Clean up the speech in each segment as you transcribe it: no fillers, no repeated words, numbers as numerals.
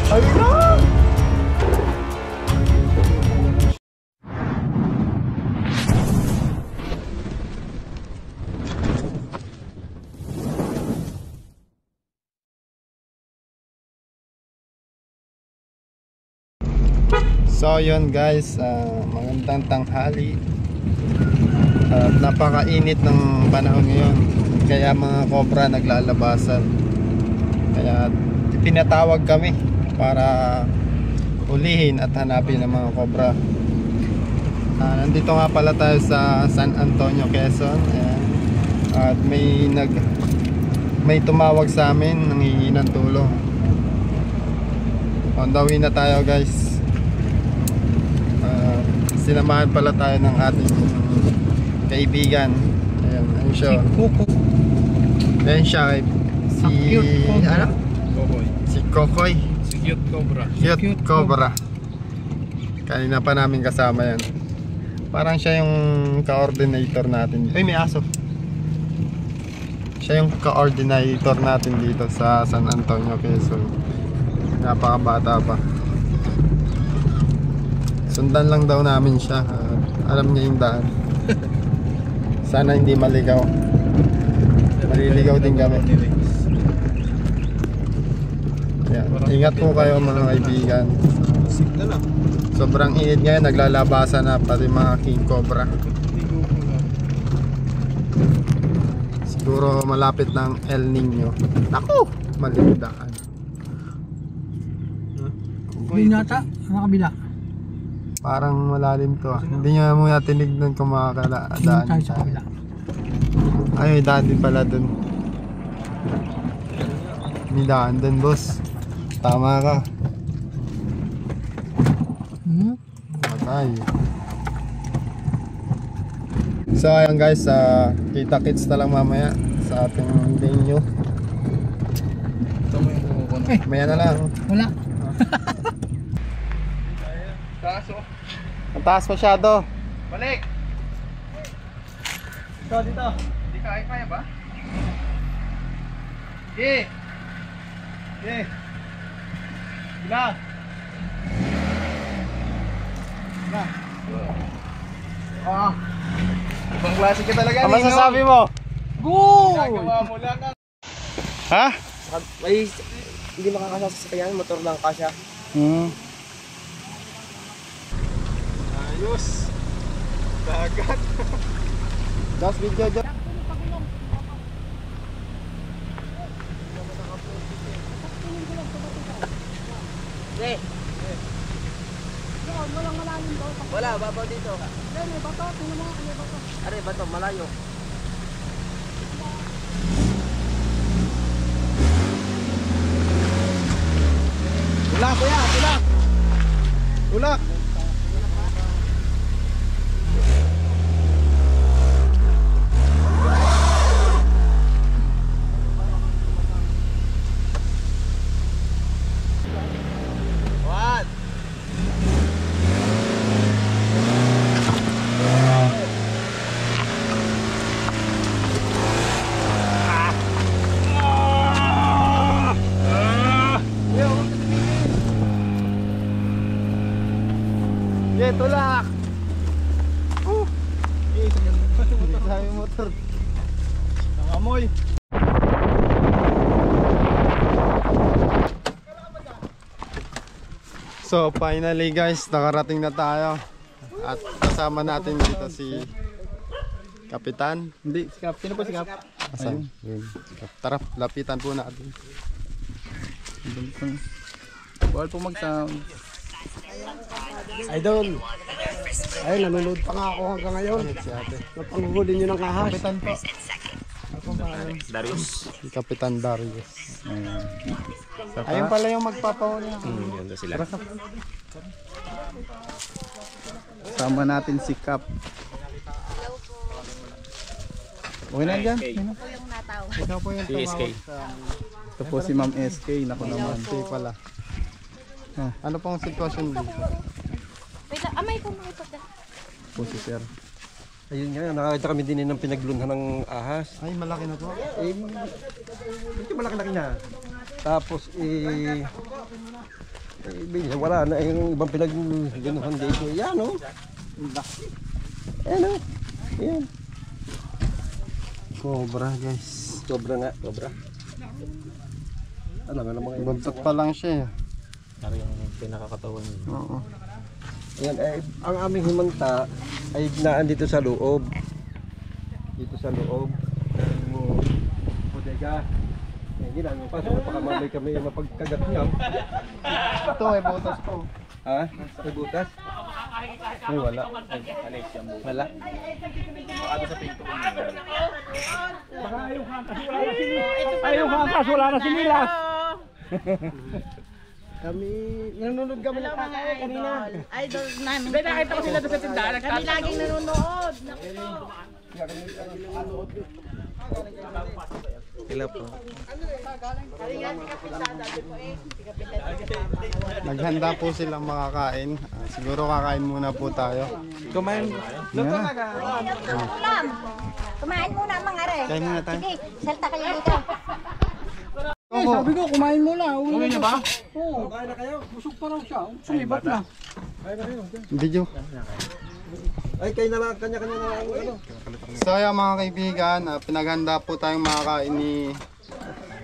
Ayun na! So yun guys, magandang tanghali. Napakainit ng panahon ngayon, kaya mga cobra naglalabasan. Kaya pinatawag kami para ulihin at hanapin ang mga cobra. Nandito nga pala tayo sa San Antonio, Quezon. Ayan. At may tumawag sa amin, nanghihingi ng tulong. On the way na tayo guys. Sinamahan pala tayo ng ating kaibigan. Ayan, ayun siya. Si Coco. Ayan siya. Si ano? Kokoy. Si Kokoy. Si Cute Cobra. Cute Cobra. Kanina pa namin kasama yan. Parang siya yung coordinator natin. Ay, may aso. Siya yung coordinator natin dito sa San Antonio, Quezon. Napakabata pa. Sundan lang daw namin siya. Alam niya yung daan. Sana hindi maligaw. Maliligaw din kami. Yan. Ingat po kayo mga kaibigan. Sobrang init ngayon, naglalabasan na pati mga king cobra. Siguro malapit ng El Nino. Naku! Maligdaan. Yun yata, ang kabila. Parang malalim to. Hindi nyo muna tinignan kung makakadaan. Yun tayo sa kabila. Ay, may daan din pala dun. May daan dun, boss. Tama ka. Patay. So ayun guys, kita-kits na lang mamaya sa ating venue. Ito mo yung kuko na. Maya na lang. Wala. Kaso. Ang taas masyado. Balik! Dito, dito. Hindi kaya ba? Okay. Okay. Gila. Gila. Ah. Ibang klase ka talaga. Ano masasabi mo? Go! Nagawa mo lang ang... Ha? May hindi makakasya sa sakyan, motor lang kasya. Ayos. Dagat. Just video dyan. Eh. Wala, babaw dito. Are, bato, malayo. Tulak kuya, tulak. Tulak. What? Yeah, tulak. Sabi motor. Nangamoy. So finally guys, nakarating na tayo. At kasama natin dito si Kapitan. Hindi, si Kap. Sino po si Kap? Asan? Yun. Tara, lapitan po natin. Bawal po mag-sound. Idol. Ay, nanonood pa nga ako hanggang ngayon. Si ate. Napanguhuli nyo ng ahas. Kapitan po. Darius. Si Kapitan Darius. Saka. Ayun pala yung magpapahuli. Ganda sila. Sama natin si Kap. Okay na dyan? Ikaw po yung tumawag sa... Ito po si Ma'am SK. Naku naman. SK pala. Ano pong sitwasyon dito? Wait lang, amay ko makipagda. Po si Sir. Ayun nga, nakakita kami din ng pinaglunhan ng ahas. Ay, malaki na po. Eh, medyo malaki-laki na. Tapos wala na yung ibang pinag-ganuhan dito. Yan o. Yan o. Yan. Cobra guys. Sobra nga. Sobra. Ano nga naman yung Buntot pa lang siya. Pero yung pinakakatawan niya. Oo. yan, ang aming himanta ay naan dito sa loob. Dito sa loob. Mo bodega. Hindi lang yung pasok pa kamay kami yung mapagkagat niya. Ito ay butas to. Ha? May butas? Ay wala. Wala. Ayaw ka kasi wala na sinilas. Kami, nanonood kami ng kakain kanina. Idol namin. Hindi, nakita ko sila doon sa tindahan. Kami laging nanonood. Sila po. Naghanda po silang makakain. Siguro kakain muna po tayo. Kumain. Ulam. Kumain muna mga re. Kain muna tayo. Sige, salta kayo dito. Eh, sabi ko, kumain mo na. Uwi niya ba? Oo. Kain na kayo. Busog pa raw siya. Sumibat na. Video. Ay, kayo na lang, kanya-kanya na lang. Ano? So ayan mga kaibigan, pinaghanda po tayong makakain ni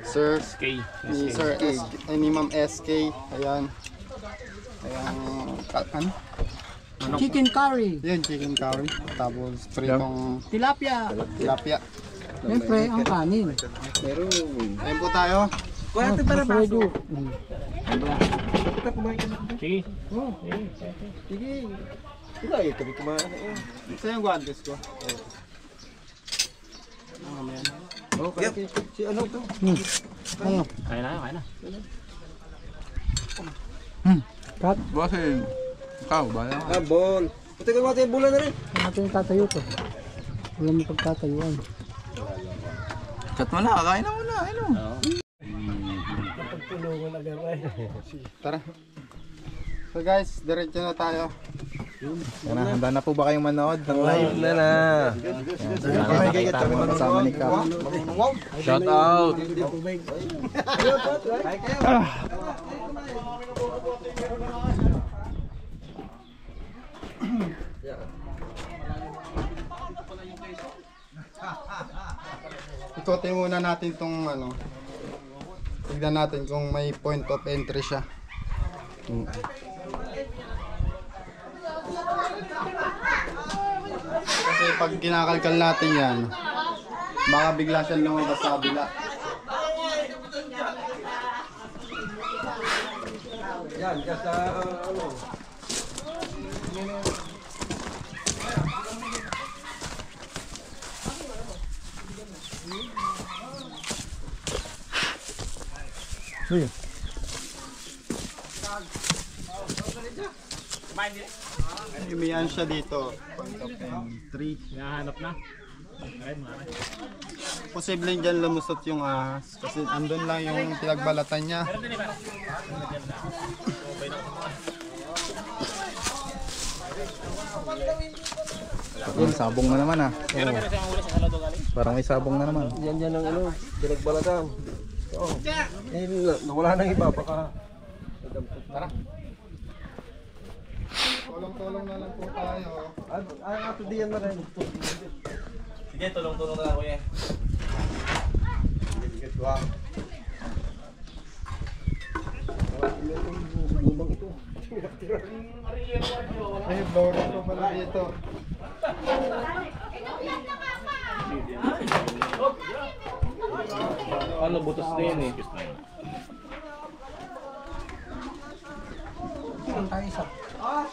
Sir ni Ma'am SK. Ayan. Ayan. Ano? Chicken curry. Yun, chicken curry. Tapos pritong Tilapia. tilapia. Siyempre, ang kanin. Ayan po tayo. Kuwerte para paso. Sige. Sige. Wala eh, kami kumain. Ito yung guantes ko. Oh, kaya si ano to? Ano? Kaya na. Kat, Bossing. Ikaw, bala ka. Bol. Puti ko natin yung bulan na rin. natin tatayo to. Wala mo pagtatayuan. Kat mo na, kakain na muna. Ano? Tara. So guys, diretso na tayo. Yan na, handa na po ba kayong manood ng live? Na na. Kami kasama ni Kap. Shout out! Ikotin muna natin tong ano. Tignan natin kung may point of entry siya. Kasi pag kinakalkal natin yan, baka bigla siyang lumabas sa kabila. Yan, kasi ano. Umiyan siya dito. Point of entry. Hinahanap na. Posibleng dyan lumusot yung ahas. Kasi andun lang yung pinagbalatan niya. Yun, sabong na naman ah. Parang may sabong na naman. Yan ang ano, pinagbalatan. Oo. Eh, nawala nang iba, baka. Tara. Tulong-tulong na lang po tayo. Ato diyan na rin. Sige, tulong-tulong na lang kuya. Ay, blower ko pala dito. Ano, butas na yan eh. Tayo isa.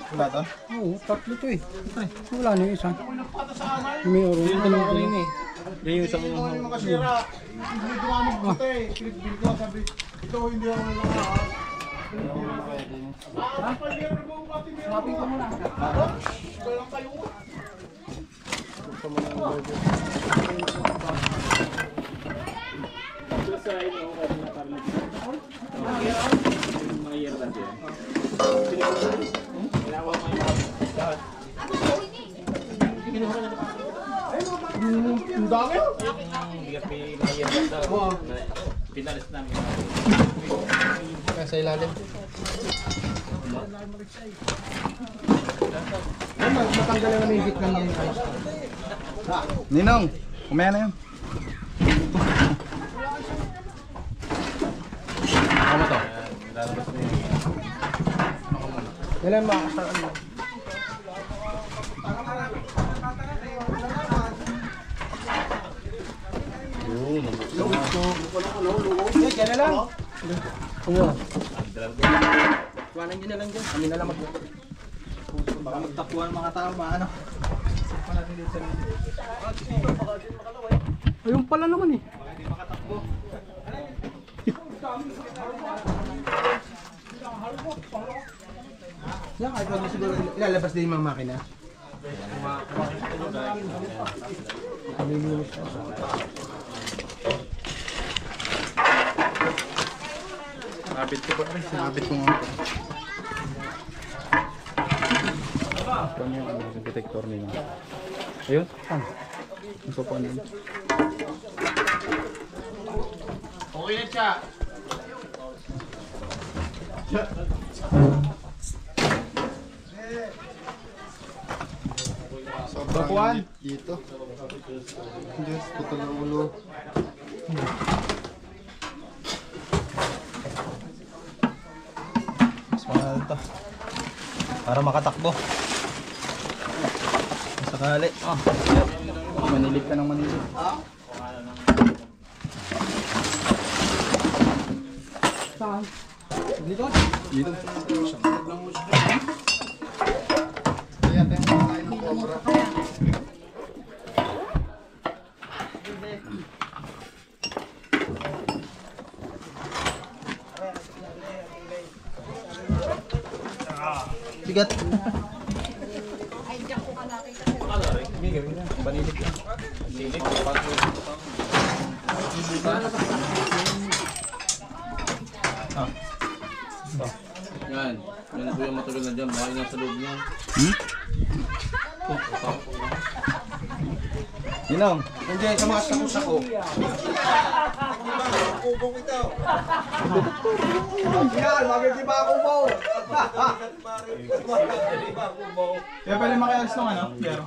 Wala to? Oo, tatlo to eh. Ay, wala na yung isa. May oro. Ano eh. Yan yung isang... Makasira. Hindi gumamit ko ito eh. Pinagbil ko. Sabi, ito hindi ako nalakas. Mapping ko muna. Pinalis namin. Sa ilalim. Matanggal na may higit ng yan. Ninong, kumaya na yun. Ako mo to. Lalabas na yun. Kailan makakasaan mo? Yan na lang. Iwanan nyo na lang dyan. Kami na lang Baka magtapuan mga tao, maano. ayun pala naman eh. Yan, kahit wag siguro ilalabas din yung mga makina. Sinabit ko pa rin, sinabit ko nga. Ito niya, yung detector nila. Ayun, saan? Ang sopan nila. Okay na siya. Sobrang init dito. Diyos, putol ang ulo. Mas mahal ito. Para makatakbo. Sakali. Manilip ka ng manilip. Saan? Dito? Dito. Kaya tayo makakain ng cobra. Bigat. Panilip yan. Yan. Yan po yung matuloy na dyan. Baka yung nasa loob niyan. Ninong. Nandiyan sa mga sako-sako. Yan, magigiba ako po. Kaya pwede makialis nung ano, Piero.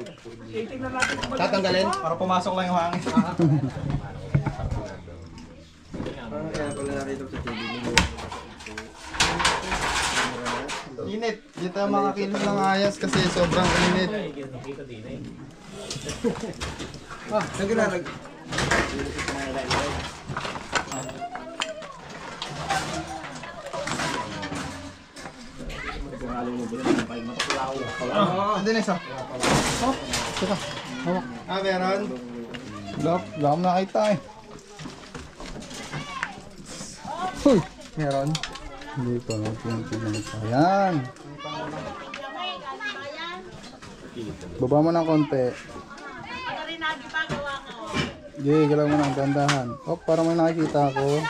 Tatanggalin? Para pumasok lang yung hangin. Kaya pala nakita ko sa TV. Init. Dito ang mga kilos ng ayas kasi sobrang init. Naglalag. Andun isa. Meron. Wala akong nakita eh. Meron. Hindi pa, tingnan pa. Ayan. Baba mo ng konti. Sige, galaw mo ng gandahan. Oh, parang may nakikita ako.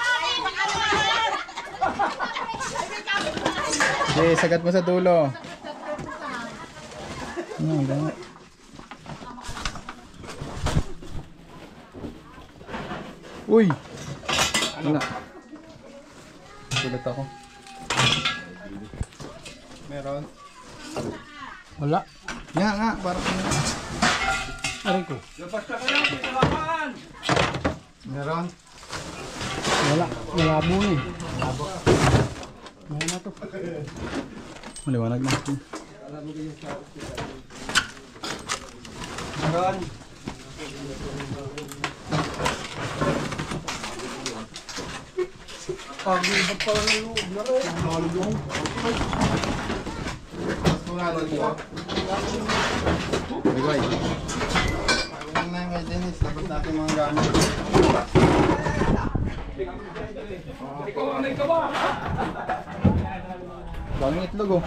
Sige, sagat mo sa dulo. Ano, ganyan. Uy! Wala. Sulit ako. Meron. Wala. Nga, parang Aray ko. Meron. Wala. Malabo eh. Meron na to. maliwanag na. Meron. Pag-ibig pala ng loob na rin. Malulong. Bye-bye. Pagod na yung kay Dennis. Dapat natin mga gamit. Daming itlog oh.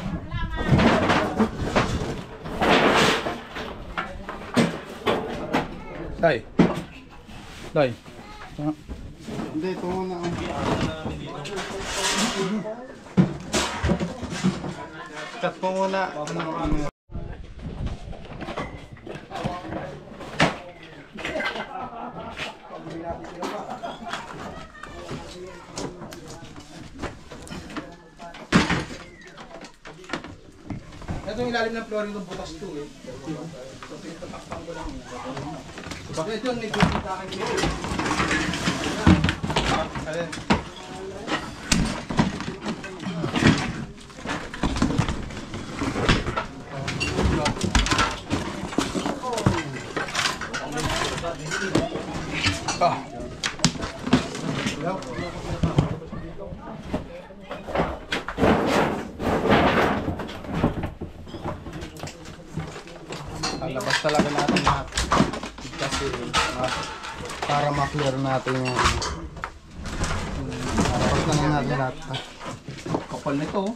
Day. Day. Hindi, ito muna. Cut po muna. Ano. Ito yung ilalim ng flooring ng butas 2 eh. So, pinatakpan ko lang. Bakit ito, may bukit akin dito. Ayan. Labas talaga natin lahat kasi para ma-clear natin yung labas na lang natin lahat. Kapal nito.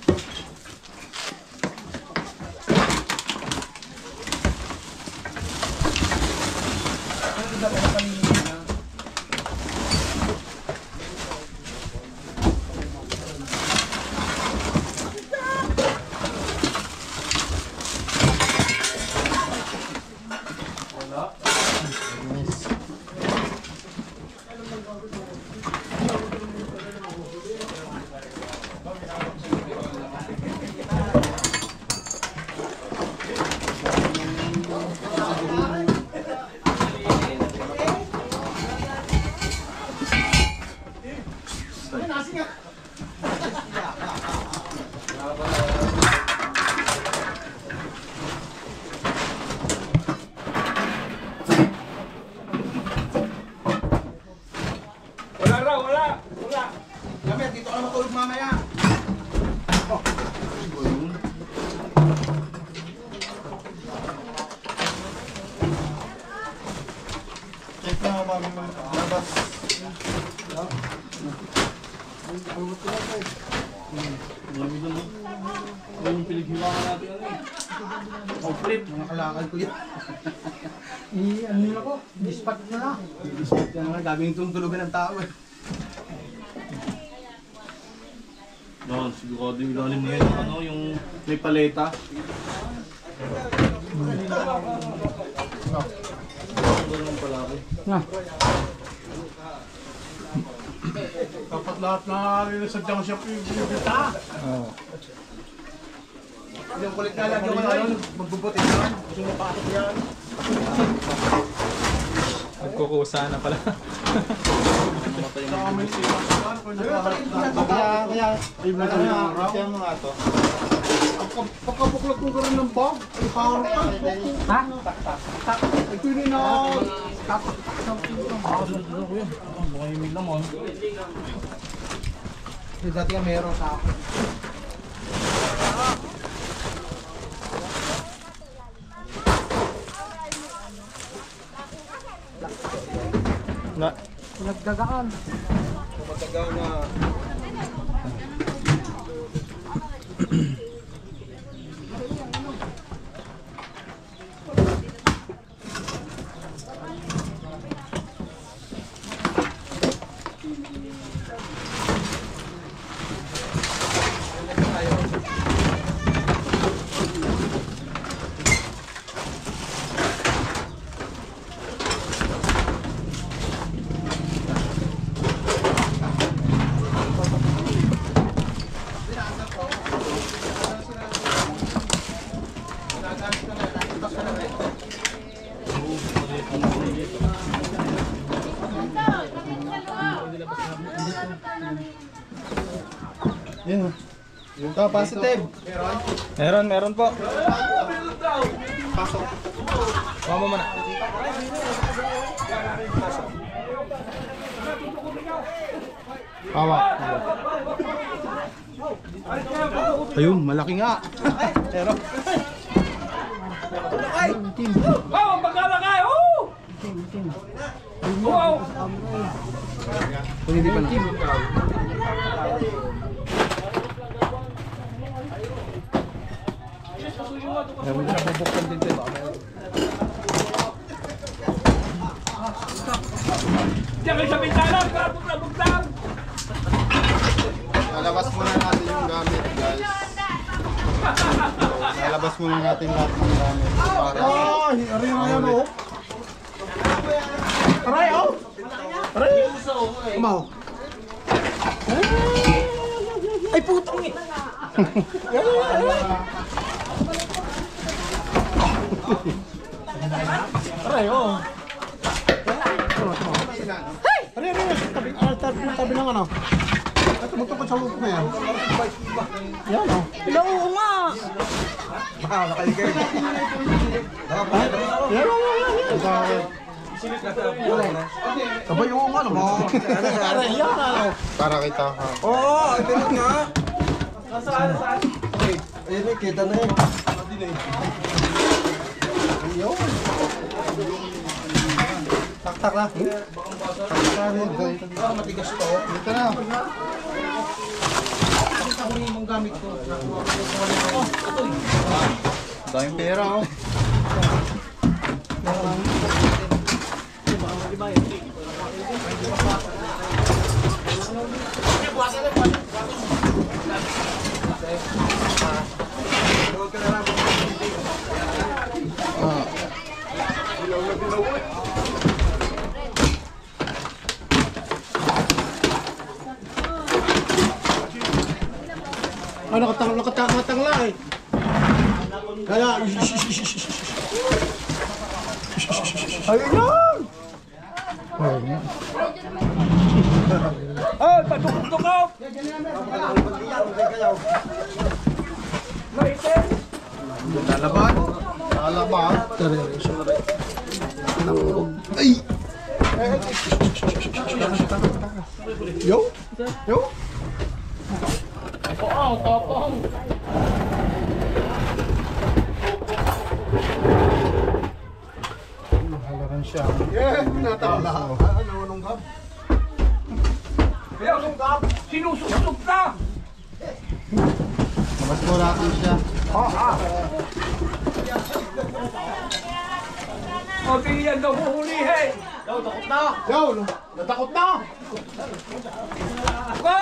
Yung pinaghiwakan natin ano eh. Oh, flip. Mga kalakal ko yan. Ano yun ako? Dispat na lang. Discount yan nga, gagawin itong tulugan ng tao eh. Noon, sigurado yung ilalim na yun. Ano, yung may paleta. Ganun pala ako. Dapat lahat na rin sa junk shop yung bibita. Yung kulit nga lang yung ano, magbubutin naman. Gusto mo pasok yan. Nagkukusa na pala. Namatay na May sipas yan. Kaya mo nga to. Pagkabuklot mo ka rin ng bag, ay parang ha? Tak. Ito yun na. Tatak sa pinto. Mukhang himig naman. Dati nga meron sa akin. Nagdagaan. Matagal na. Yun. Yung positive. Meron po. Pasok. Mama mo na. Hawak. Ayun, malaki nga. Pero Oh, magkalakay! Oh! Wow! kung hindi pa na. Meron din nabubuksan din tayo. Diyan kayo sa bintana! Buklang! Lalabas muna natin yung gamit, guys. Lalabas muna natin lahat ng gamit. Para Aray na yan, oh! Aray, oh! Aray! Kumaw! Ay, putang eh! Aray, oo. Aray, tabi ng ano. Ay, tumutungkod sa loob ko yan. Yan, oh. Oo nga. Yan. Sabay yung ano mo. Aray, yan, ano. Para kita ka. Oo, ito nga. Nasaan? Ayun, kita na eh. Taktak na. Matigas to. Dito na. Daming pera oh. Ay, nakatangla eh. Kaya, ayun yan! Ay, patukok-tukok! Lalaban. Lalaban. Ay! Yo? Yo? Halaran siya. Yeah, natawala. Ano, anong gab? Kaya anong gab? Sinususok na! Labas mo natin siya. O, tingin daw huhulihin! Yo, natakot na! Go!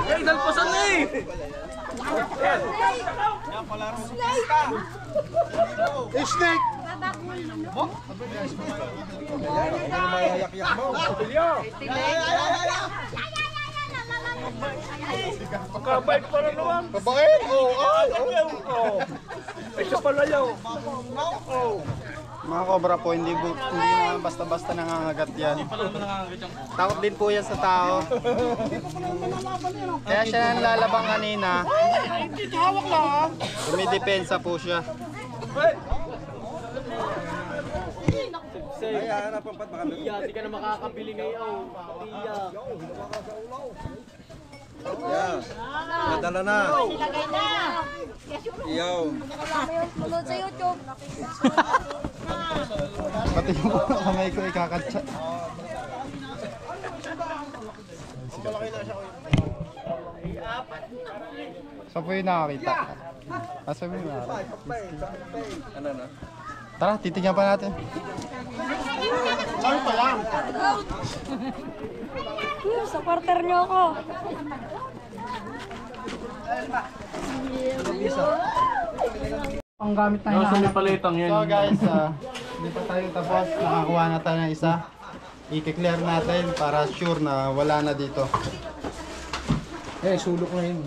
Ay, dalpasan na eh! Snake! Kabait pala naman! Kabait! Oo, Ay, siya pala yaw! Mga cobra po, hindi na basta-basta nangangagat yan. Takot din po yan sa tao. Kaya siya lalabang kanina. Dumidepensa po siya. Ay, harapan pa baka Hindi ka na makakabili ngayon. Yeah. Madala na. Ilagay na. Iyaw. Tulad sa YouTube. Pati yung mga kamay ko ikakatsa. Saan po yung nakakita? Asa mo yung nakakita? Ano na? Tara, titignan pa natin. Saan pa lang? Sa quarter niyo ako. Ang gamit na Nasa may palitang yan. So guys, hindi pa tayo tapos. Nakakuha na tayo ng isa. I-clear natin para sure na wala na dito. Eh, sulok na yun.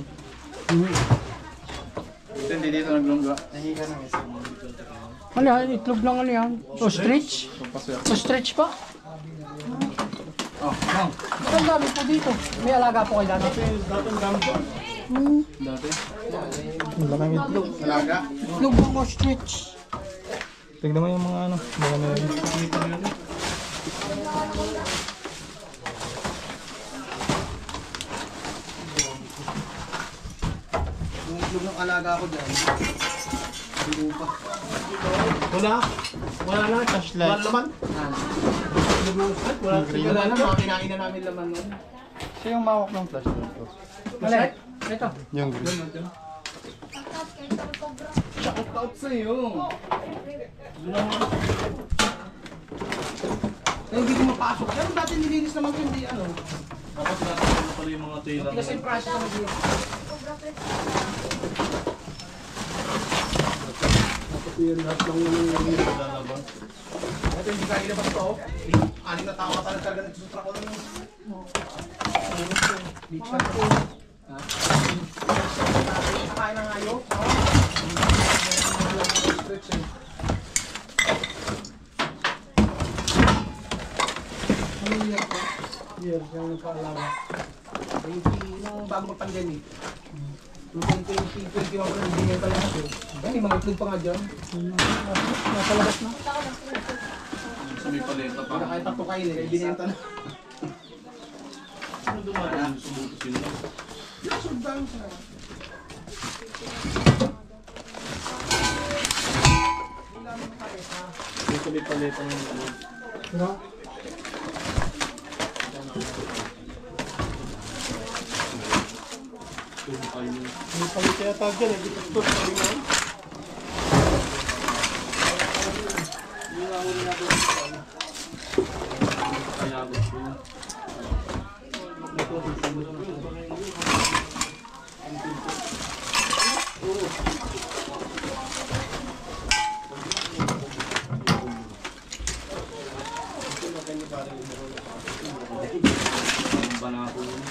Ito hindi dito naglungga. Nahiga ng isa. Ano yan? Itlog lang ano yan? Ostrich? Ostrich pa? Ang dami po dito. May alaga po kayo dati. Wala kang itlog. Alaga. Itlog ng ostrich. Tignan mo yung mga ano. Mga meron. Yung itlog ng alaga ko dyan. Wala. Wala na. Flashlight. Wala laman. Wala Green. na. Mga kinain na namin laman nun. Siya yung mawak ng flashlight ko. Mali. Ito. Yung green. Shout out sa'yo. Hindi ko mapasok. Pero dati nilinis naman ko hindi ano. Tapos natin na pala yung mga tela. Kasi yung price naman dito. Tapos yun lahat lang yung Lalabas. ito hindi kaya ilabas ito. Anim na tao ka talaga nagsusutra ko ng beach na ito. Kakain na nga yun. Ano year pa? Year, yung nagkaalaga. Yung bago mag-pandemic. Yung 2021 ko na hindi pa lahat eh. May mga itlog pa nga dyan. Nasa labas na. Sa may paleta pa. Kahit takto kayo eh, binenta na. Ano dumaan yung sumutos yun? Yung sundan sa... Yung sa may paleta ng ano. No? May palit kaya tawag dyan, eh. Dito ito, sabi mo. Kaya gusto yun. Ang banako yun.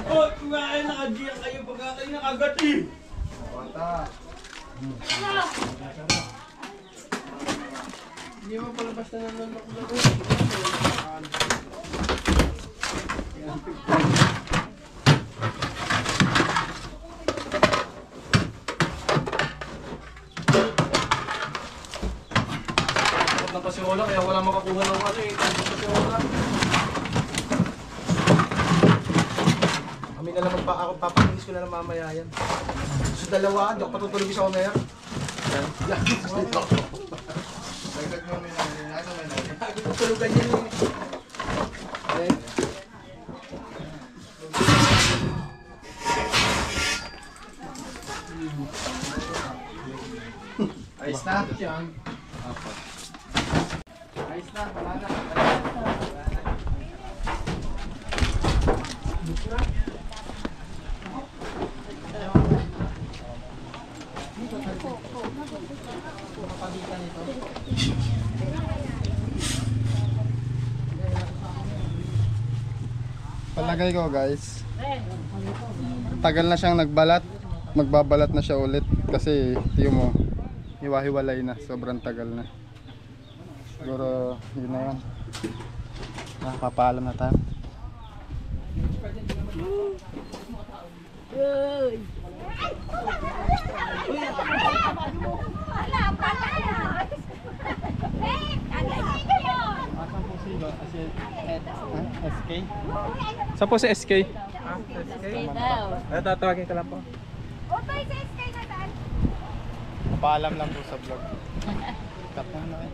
Oh, kumain na kagiyan kayo pagkakain ng agat eh. Hindi mo pala basta nanunok na ito. Takot ng pasiola kaya wala makakuha ng ano eh. Pasiola. Kami na lang ako papakinis ko na lang mamaya yan. So dalawa, di ako patutulog isa ko na yan. Tutulugan yan eh. Ayos na. Ayos na, wala na. Palagay ko guys, tagal na siyang nagbalat, magbabalat na siya ulit kasi tiyo mo, hiwa-hiwalay na, sobrang tagal na. Siguro yun na yun. Papaalam na tayo. SK? Saan po si SK? daw. Ay, tatawagin ka lang po. Otoy sa SK na daan. Papaalam lang po sa vlog. Cut na na eh.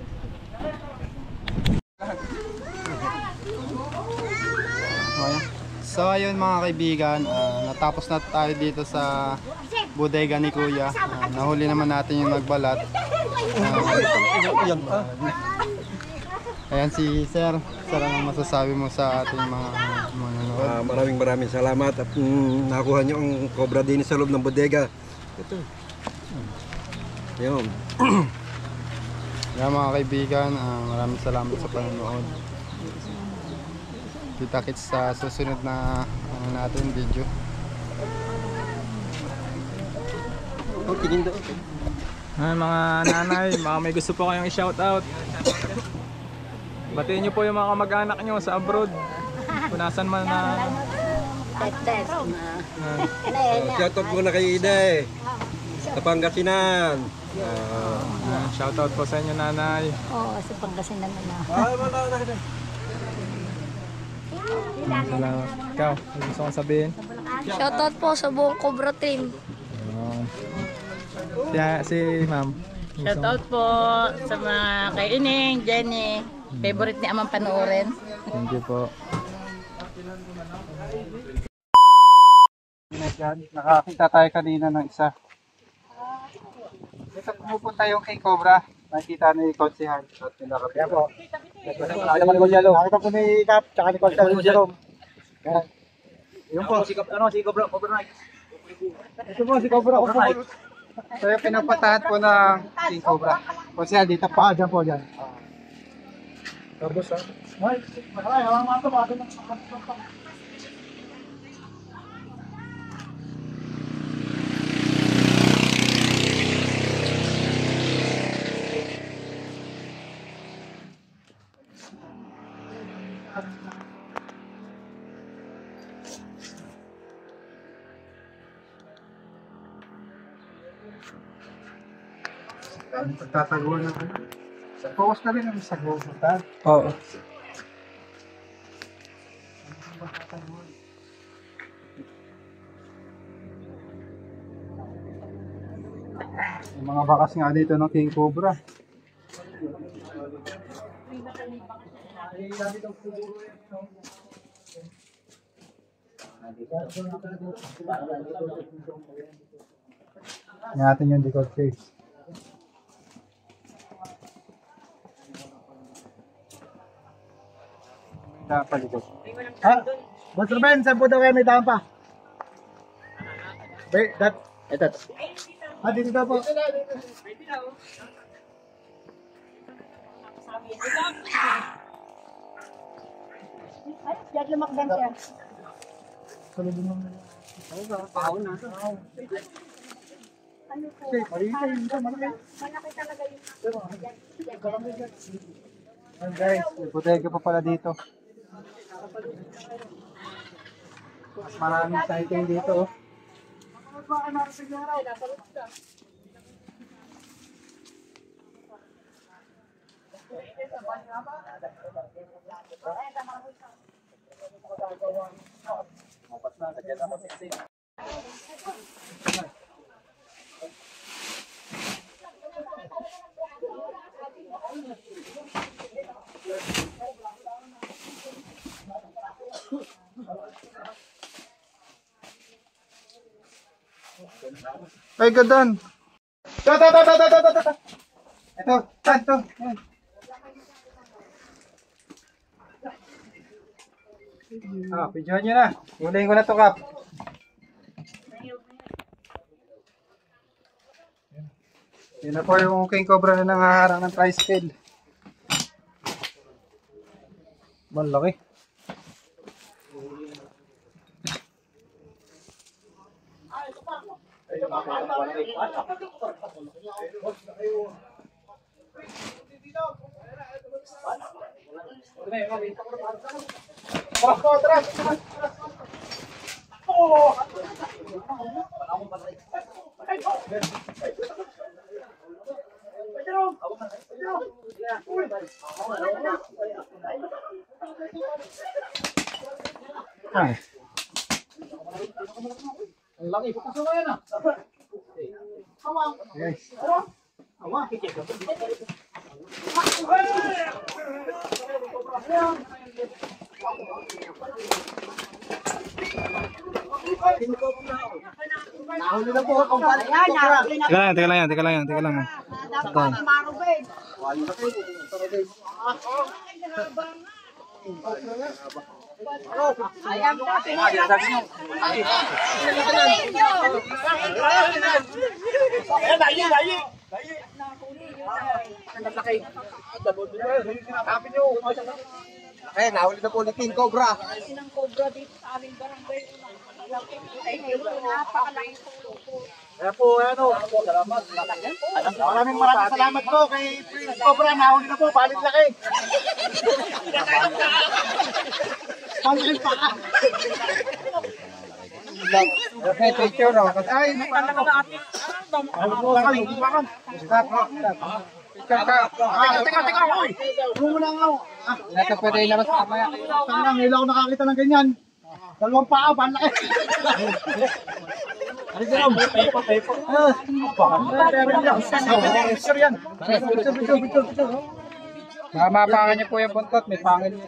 So ayun mga kaibigan, natapos na tayo dito sa bodega ni Kuya. Nahuli naman natin yung nagbalat. Ayan si Sir. Sir, anong masasabi mo sa ating mga manonood? Maraming salamat at nakuha nyo ang cobra din sa loob ng bodega. Ito. Yun. Ayan mga kaibigan, maraming salamat sa panonood. Kita-kits sa susunod na natin video. Okay, din daw. Mga nanay, mga may gusto po kayong i-shoutout. Batiin nyo po yung mga kamag-anak nyo sa abroad. Kung nasan man na... Shoutout muna kay Ida sa Pangasinan. Shoutout po sa inyo nanay. Oo, sa Pangasinan na. Salamat. Ikaw, ano gusto kong sabihin? Shoutout po sa buong Cobra team. Si ma'am. Shoutout po sa mga kay Ining, Jenny. Favorite ni Amang panoorin. Thank you po. Nakakita tayo kanina ng isa. Dito pumupunta yung King Cobra. Nakikita ni Konsehal. Kaya po. Nakita po ni Cap, tsaka ni Konsehal. Yung po. Si Cobra Knight. Ito po, si Cobra Knight. So yung pinapatahan po ng King Cobra. Konsehal, dito pa. Dyan po, dyan. Tapos ha? Ay, halang mga ito. Pagtataguan na rin. Focus na rin ang sagutan. Oo. Yung mga bakas nga dito ng King Cobra. Natin yung decoy case. Palikot. Ha? Master Ben, saan po daw kayo may daan pa? Wait, that... Ito. Dito daw po. Diyan lumakdan siya. Salubin mo na. Pahon na. Ano po? Malaki talaga yung... guys, may bodega pa pala dito. Mas maraming sighting dito. Ay, gadan. Ito, ito. Pidyohan nyo na. Hulayin ko na to, Kap. Yan na po yung King Cobra na nangaharang ng tricycle. Malaki. Ay. Ang laki po kasi ngayon ah. Guys. Nahuli na po akong balik. Teka lang yan. Ayan po. Eh, nahuli na po ni King Cobra. Ng Cobra dito sa aming barangay. Napakalaking tulong po. Kaya po, salamat. Maraming salamat po kay Prince Cobra. Nahuli na po, palit laki. Palit pa ka. Okay, picture no. Ay, nakalaga na atin. Teka, oy. Rumo lang ako. Ito pwede ilabas mamaya. Tanga, ngayon ako nakakita ng ganyan. Dalawang paa, panlaki. Mapakan niyo po yung buntot, may pangil niya.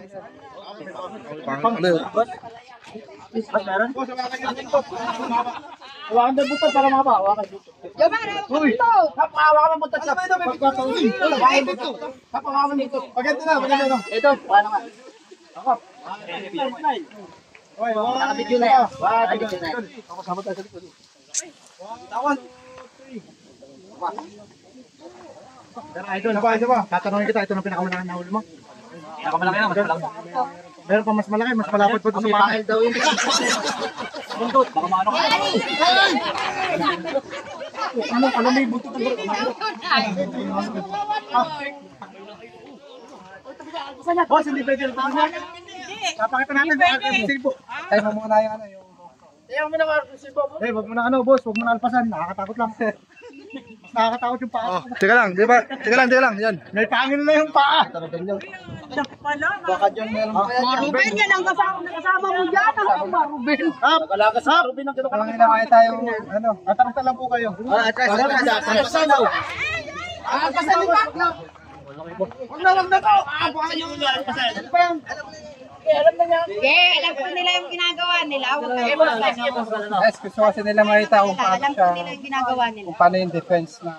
Hawakan daw buto para mapahawakan dito. Yung mga hawak ko ito. Hawakan ng buto. Hawakan dito. Maganda na. Ito, paano nga? Nakabidyo na yan. Nakabidyo na yan. Ako sama tayo sa likod. Tawan. Idol, tatanungin kita, ito ng pinakamalaki na huli mo. Pinakamalaki na, mas malaki. Meron pa mas malaki, mas malapit po ito sa pangil daw yun. Buntot, baka maano ka. Ano may buntot ang buntot? Boss, hindi pwede na ito. Papakita natin kung ano yung sibo. Tayo mo muna yung ano yung... Ayaw mo na yung sibo. Eh, wag mo na ano, boss. Wag mo na alpasan. Nakakatakot lang. Mas nakakatakot yung paa. Teka lang, di ba? Teka lang. Yan. May pangil na yung paa. Baka dyan meron pa yan. Maruben yan ang kasama mo dyan. Ang Maruben. Kalakas ha. Ruben ang kinukulang. Parang na kaya tayo, ano, Ataranta lang po kayo. Atrasan daw. Alpasan ni Pak. Wag na to. Baka yung alpasan. Ano pa yan? Alam po nila yung ginagawa nila. Huwag kayo guys, gusto kasi nila makita kung paano alam siya, po nila yung ginagawa nila. kung paano yung defense na...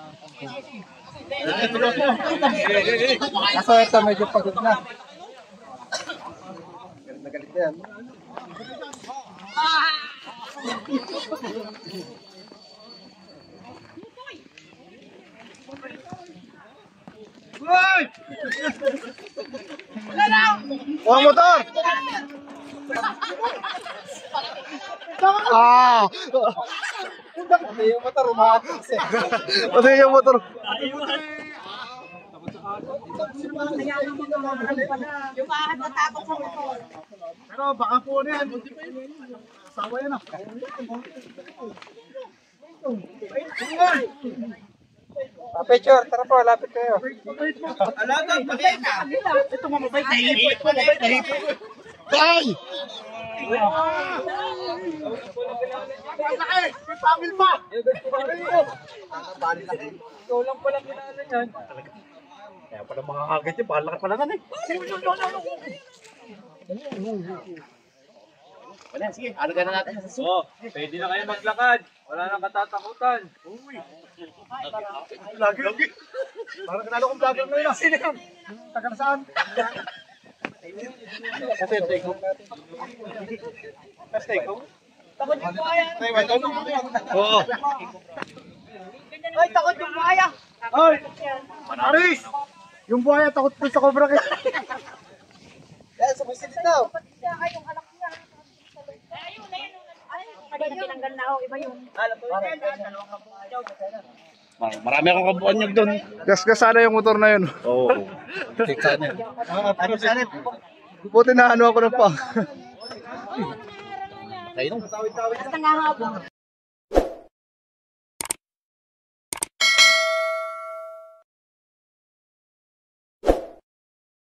Kaso ito medyo pagod na. Nagalit na yan. Oh, motor! Pati yung motor, umakas eh. Pati yung motor. Yung kahit natakot sa motor. Pero baka po na yan. Asawa yan ah. Picture, tara po, lapit kayo. Ito mamabay. Tahipot. Ay! May pamil pa. Ikaw lang pala kilala yan. Kaya pala mga agad yun. Baka laki pala na eh. Wala, sige. Alaga na natin sa suit. Pwede na kayo maglakad. Wala nang katatakutan. Lagi. Parang kanalo kong vlogger na yun ah. Sino yun? Taga saan? Kasi take home natin. Kasi take home? Takot yung buhaya. Oo. Ay, takot yung buhaya. Ay! Aris! Yung buhaya takot po sa cobra kayo. Yan, sumisid daw. Ay, yung anak niya. Ayun. Ay, tinanggal na ako. Iba yung... Marami akong kabuan doon. Gas-gas sana yung motor na yun. Oo. Take sana. Buti na ano ako na pa. Kayo nung. Basta nga habang.